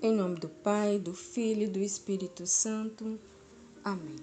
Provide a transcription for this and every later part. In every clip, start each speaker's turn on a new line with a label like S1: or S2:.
S1: Em nome do Pai, do Filho e do Espírito Santo. Amém.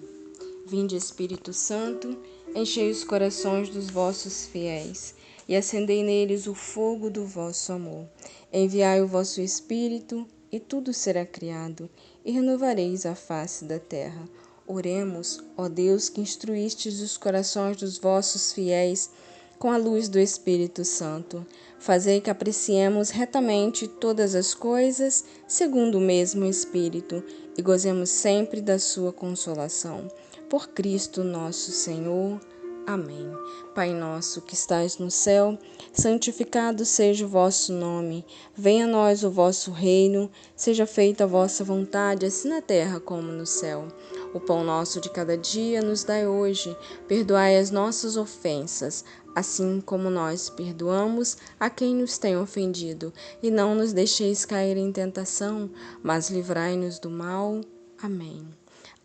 S1: Vinde, Espírito Santo, enchei os corações dos vossos fiéis e acendei neles o fogo do vosso amor. Enviai o vosso Espírito e tudo será criado e renovareis a face da terra. Oremos, ó Deus, que instruístes os corações dos vossos fiéis com a luz do Espírito Santo. Fazei que apreciemos retamente todas as coisas, segundo o mesmo Espírito, e gozemos sempre da sua consolação. Por Cristo nosso Senhor. Amém. Pai nosso que estais no céu, santificado seja o vosso nome. Venha a nós o vosso reino, seja feita a vossa vontade, assim na terra como no céu. O pão nosso de cada dia nos dai hoje. Perdoai as nossas ofensas, assim como nós perdoamos a quem nos tem ofendido. E não nos deixeis cair em tentação, mas livrai-nos do mal. Amém.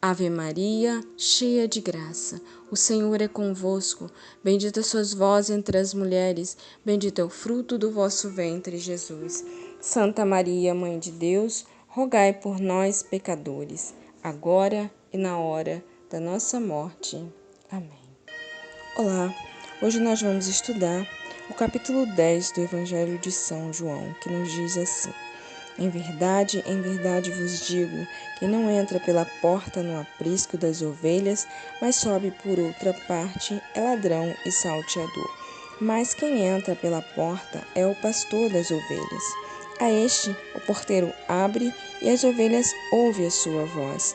S1: Ave Maria, cheia de graça, o Senhor é convosco. Bendita sois vós entre as mulheres, bendito é o fruto do vosso ventre, Jesus. Santa Maria, Mãe de Deus, rogai por nós, pecadores, agora e na hora da nossa morte. Amém. Olá, hoje nós vamos estudar o capítulo 10 do Evangelho de São João, que nos diz assim: em verdade vos digo, que não entra pela porta no aprisco das ovelhas, mas sobe por outra parte, é ladrão e salteador. Mas quem entra pela porta é o pastor das ovelhas. A este o porteiro abre e as ovelhas ouvem a sua voz.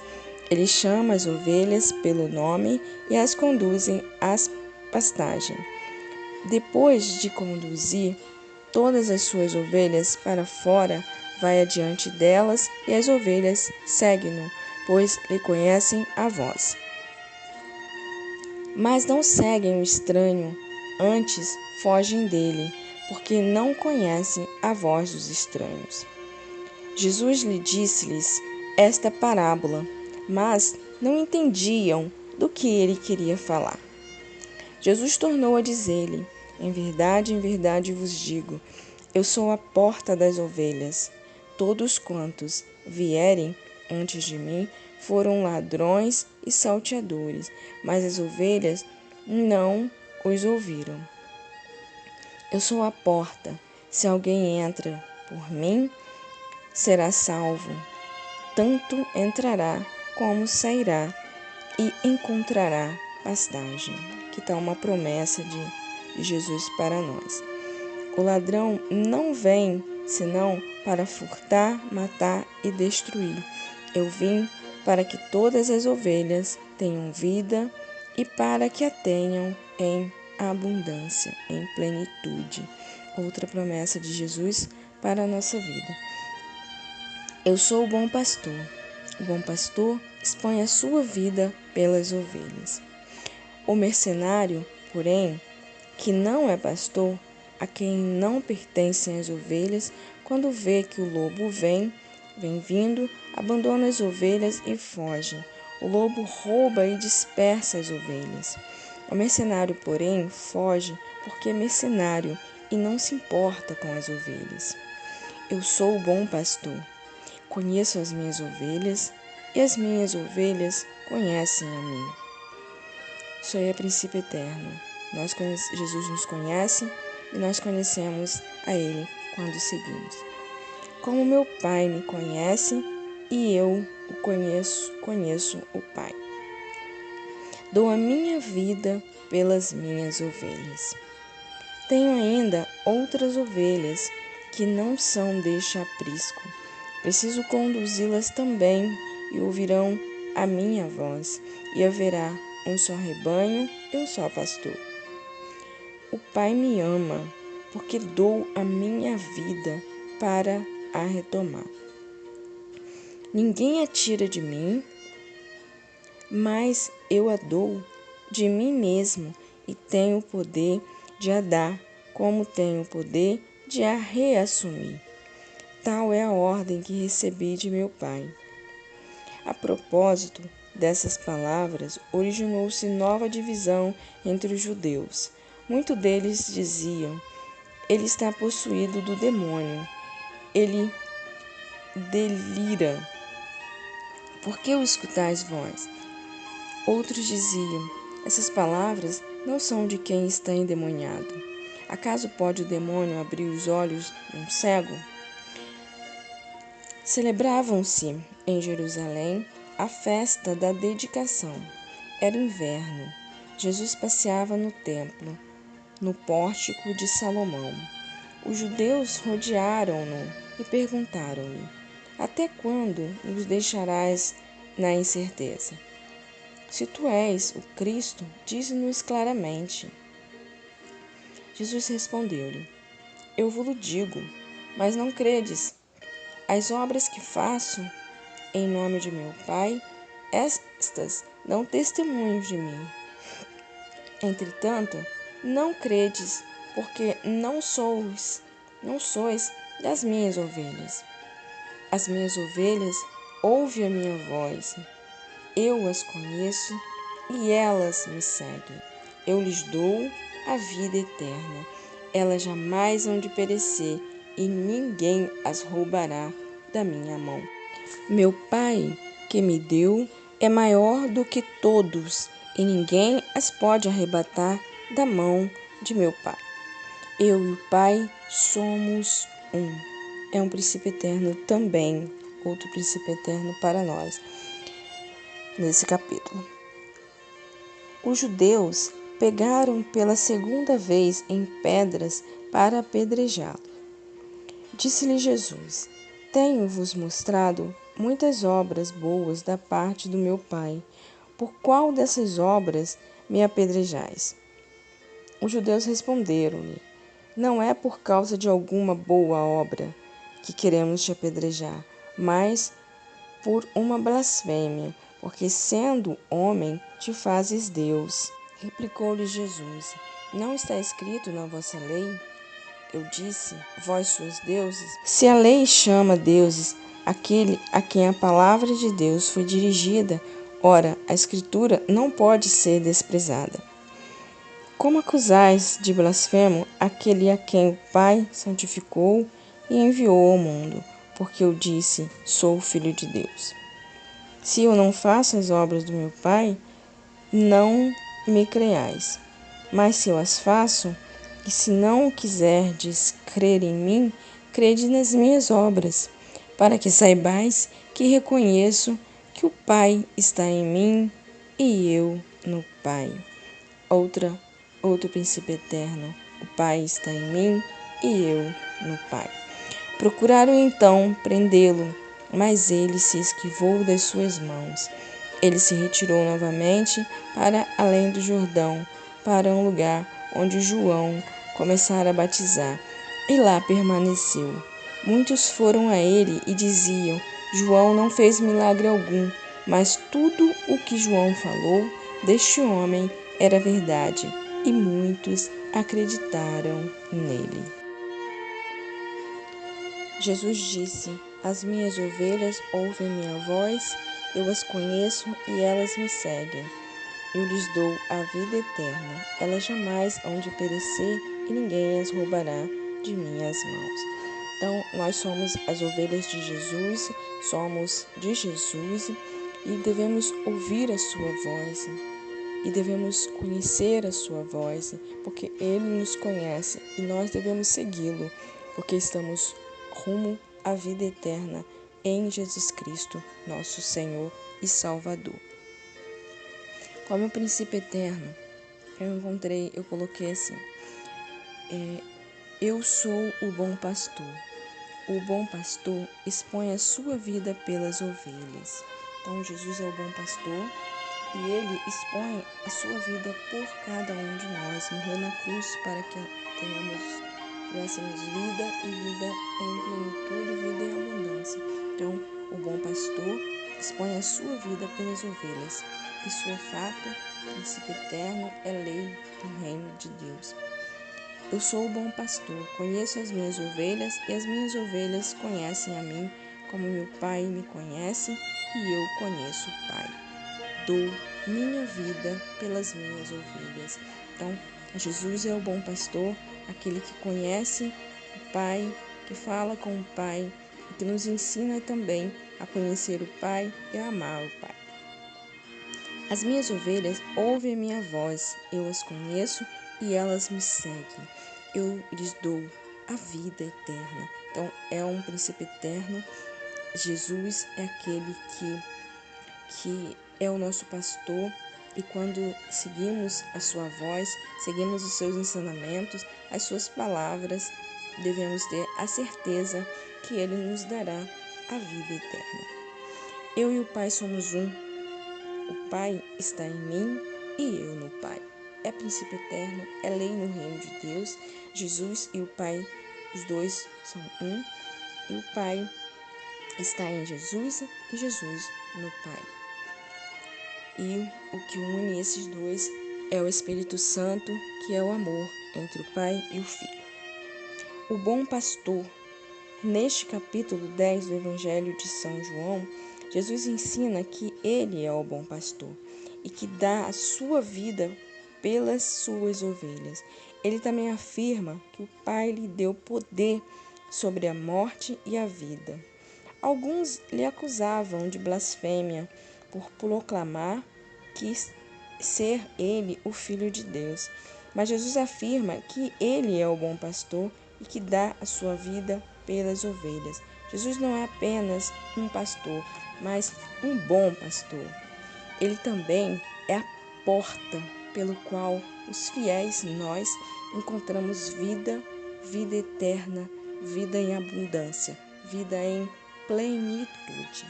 S1: Ele chama as ovelhas pelo nome e as conduzem às pastagens. Depois de conduzir todas as suas ovelhas para fora, vai adiante delas e as ovelhas seguem-no, pois lhe conhecem a voz. Mas não seguem o estranho, antes fogem dele, porque não conhecem a voz dos estranhos. Jesus lhe disse-lhes esta parábola, mas não entendiam do que ele queria falar. Jesus tornou a dizer-lhe: em verdade vos digo, eu sou a porta das ovelhas. Todos quantos vierem antes de mim foram ladrões e salteadores, mas as ovelhas não os ouviram. Eu sou a porta. Se alguém entra por mim, será salvo. Tanto entrará como sairá e encontrará pastagem. Que tal uma promessa de Jesus para nós? O ladrão não vem senão para furtar, matar e destruir. Eu vim para que todas as ovelhas tenham vida e para que a tenham em abundância, em plenitude. Outra promessa de Jesus para a nossa vida. Eu sou o bom pastor. O bom pastor expõe a sua vida pelas ovelhas. O mercenário, porém, que não é pastor, a quem não pertencem as ovelhas, quando vê que o lobo vem vindo, abandona as ovelhas e foge. O lobo rouba e dispersa as ovelhas. O mercenário, porém, foge porque é mercenário e não se importa com as ovelhas. Eu sou o bom pastor. Conheço as minhas ovelhas e as minhas ovelhas conhecem a mim. Sou eu, princípio eterno. Jesus nos conhece e nós conhecemos a Ele quando o seguimos. Como meu Pai me conhece e eu o conheço o Pai. Dou a minha vida pelas minhas ovelhas. Tenho ainda outras ovelhas que não são deste aprisco. Preciso conduzi-las também e ouvirão a minha voz, e haverá um só rebanho e um só pastor. O Pai me ama, porque dou a minha vida para a retomar. Ninguém a tira de mim, mas eu a dou de mim mesmo e tenho o poder de a dar, como tenho o poder de a reassumir. Tal é a ordem que recebi de meu Pai. A propósito dessas palavras, originou-se nova divisão entre os judeus. Muitos deles diziam: ele está possuído do demônio. Ele delira. Por que o escutais vós? Outros diziam: essas palavras não são de quem está endemoniado. Acaso pode o demônio abrir os olhos de um cego? Celebravam-se em Jerusalém a festa da dedicação. Era inverno. Jesus passeava no templo, no pórtico de Salomão. Os judeus rodearam-no e perguntaram-lhe: até quando nos deixarás na incerteza? Se tu és o Cristo, dize-nos claramente. Jesus respondeu-lhe: eu vos digo, mas não credes. As obras que faço em nome de meu Pai, estas dão testemunho de mim. Entretanto, não credes, porque não sois das minhas ovelhas. As minhas ovelhas ouvem a minha voz. Eu as conheço e elas me seguem. Eu lhes dou a vida eterna. Elas jamais hão de perecer e ninguém as roubará da minha mão. Meu Pai, que me deu, é maior do que todos e ninguém as pode arrebatar da mão de meu Pai. Eu e o Pai somos um. É um princípio eterno também, outro princípio eterno para nós, nesse capítulo. Os judeus pegaram pela segunda vez em pedras para apedrejá-lo. Disse-lhe Jesus: tenho-vos mostrado muitas obras boas da parte do meu Pai. Por qual dessas obras me apedrejais? Os judeus responderam-lhe: não é por causa de alguma boa obra que queremos te apedrejar, mas por uma blasfêmia, porque sendo homem te fazes Deus. Replicou-lhe Jesus: não está escrito na vossa lei? Eu disse: vós sois deuses. Se a lei chama deuses aquele a quem a palavra de Deus foi dirigida, ora, a Escritura não pode ser desprezada. Como acusais de blasfemo aquele a quem o Pai santificou e enviou ao mundo? Porque eu disse: sou filho de Deus. Se eu não faço as obras do meu Pai, não me creais. Mas se eu as faço, e se não quiserdes crer em mim, crede nas minhas obras, para que saibais que reconheço que o Pai está em mim e eu no Pai. Outro princípio eterno. O Pai está em mim e eu no Pai. Procuraram então prendê-lo, mas ele se esquivou das suas mãos. Ele se retirou novamente para além do Jordão, para um lugar onde João começara a batizar, e lá permaneceu. Muitos foram a ele e diziam: João não fez milagre algum, mas tudo o que João falou deste homem era verdade, e muitos acreditaram nele. Jesus disse: as minhas ovelhas ouvem minha voz, eu as conheço e elas me seguem. Eu lhes dou a vida eterna, elas jamais hão de perecer e ninguém as roubará de minhas mãos. Então, nós somos as ovelhas de Jesus, somos de Jesus e devemos ouvir a sua voz e devemos conhecer a sua voz, porque Ele nos conhece e nós devemos segui-lo, porque estamos rumo à vida eterna em Jesus Cristo, nosso Senhor e Salvador. Como o princípio eterno, eu coloquei assim: eu sou o bom pastor. O bom pastor expõe a sua vida pelas ovelhas. Então, Jesus é o bom pastor e ele expõe a sua vida por cada um de nós. Morreu na cruz para que tivéssemos vida e vida em plenitude, vida em abundância. Então, o bom pastor expõe a sua vida pelas ovelhas. Isso é fato, princípio eterno, é lei do reino de Deus. Eu sou o bom pastor, conheço as minhas ovelhas e as minhas ovelhas conhecem a mim, como meu Pai me conhece e eu conheço o Pai. Dou minha vida pelas minhas ovelhas. Então, Jesus é o bom pastor, aquele que conhece o Pai, que fala com o Pai e que nos ensina também a conhecer o Pai e a amar o Pai. As minhas ovelhas ouvem a minha voz, eu as conheço e elas me seguem. Eu lhes dou a vida eterna. Então, é um princípio eterno. Jesus é aquele que é o nosso pastor, e quando seguimos a sua voz, seguimos os seus ensinamentos, as suas palavras, devemos ter a certeza que ele nos dará a vida eterna. Eu e o Pai somos um. O Pai está em mim e eu no Pai. É princípio eterno, é lei no reino de Deus. Jesus e o Pai, os dois são um, e o Pai está em Jesus e Jesus no Pai. E o que une esses dois é o Espírito Santo, que é o amor entre o Pai e o Filho. O bom pastor. Neste capítulo 10 do Evangelho de São João, Jesus ensina que ele é o bom pastor e que dá a sua vida pelas suas ovelhas. Ele também afirma que o Pai lhe deu poder sobre a morte e a vida. Alguns lhe acusavam de blasfêmia por proclamar que ser ele o Filho de Deus. Mas Jesus afirma que ele é o bom pastor e que dá a sua vida pelas ovelhas. Jesus não é apenas um pastor, mas um bom pastor. Ele também é a porta pelo qual os fiéis, nós, encontramos vida, vida eterna, vida em abundância, vida em plenitude.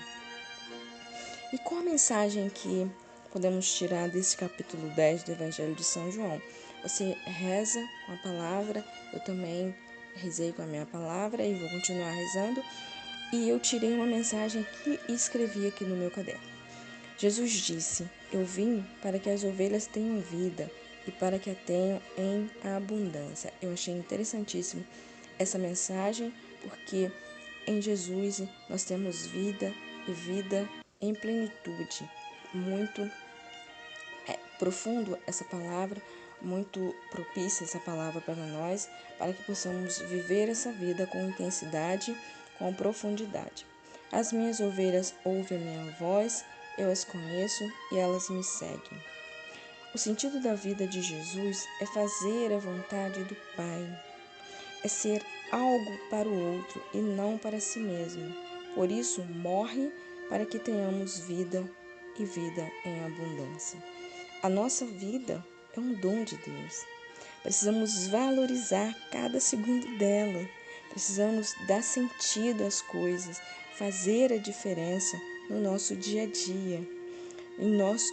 S1: E qual a mensagem que podemos tirar desse capítulo 10 do Evangelho de São João? Você reza com a palavra, eu também rezei com a minha palavra e vou continuar rezando. E eu tirei uma mensagem que escrevi aqui no meu caderno. Jesus disse: eu vim para que as ovelhas tenham vida e para que a tenham em abundância. Eu achei interessantíssimo essa mensagem, porque em Jesus nós temos vida e vida em plenitude. Muito profundo essa palavra, muito propícia essa palavra para nós, para que possamos viver essa vida com intensidade, com profundidade. As minhas ovelhas ouvem a minha voz, eu as conheço e elas me seguem. O sentido da vida de Jesus é fazer a vontade do Pai, é ser algo para o outro e não para si mesmo. Por isso, morre para que tenhamos vida e vida em abundância. A nossa vida é um dom de Deus. Precisamos valorizar cada segundo dela. Precisamos dar sentido às coisas, fazer a diferença no nosso dia a dia,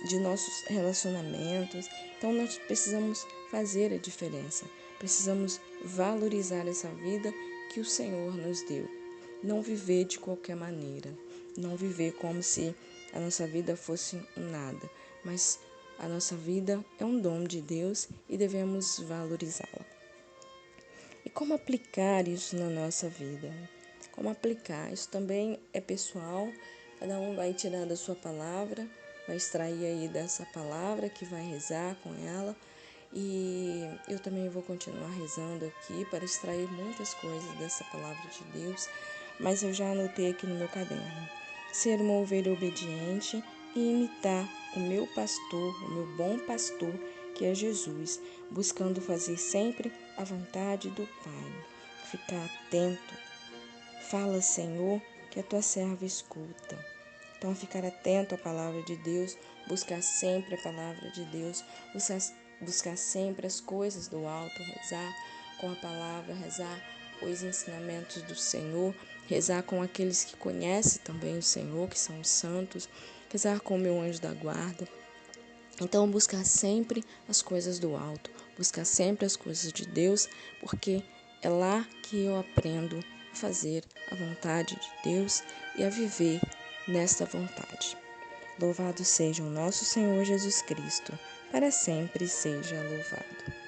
S1: de nossos relacionamentos. Então, nós precisamos fazer a diferença. Precisamos valorizar essa vida que o Senhor nos deu. Não viver de qualquer maneira. Não viver como se a nossa vida fosse um nada. Mas a nossa vida é um dom de Deus e devemos valorizá-la. E como aplicar isso na nossa vida? Como aplicar? Isso também é pessoal. Cada um vai tirando a sua palavra, vai extrair aí dessa palavra que vai rezar com ela. E eu também vou continuar rezando aqui para extrair muitas coisas dessa palavra de Deus. Mas eu já anotei aqui no meu caderno. Ser uma ovelha obediente e imitar o meu pastor, o meu bom pastor, que é Jesus, buscando fazer sempre a vontade do Pai. Ficar atento. Fala, Senhor, que a tua serva escuta. Então, ficar atento à palavra de Deus, buscar sempre a palavra de Deus, buscar sempre as coisas do alto, rezar com a palavra, rezar os ensinamentos do Senhor, rezar com aqueles que conhecem também o Senhor, que são os santos, rezar com o meu anjo da guarda. Então, buscar sempre as coisas do alto, buscar sempre as coisas de Deus, porque é lá que eu aprendo a fazer a vontade de Deus e a viver nesta vontade. Louvado seja o nosso Senhor Jesus Cristo, para sempre seja louvado.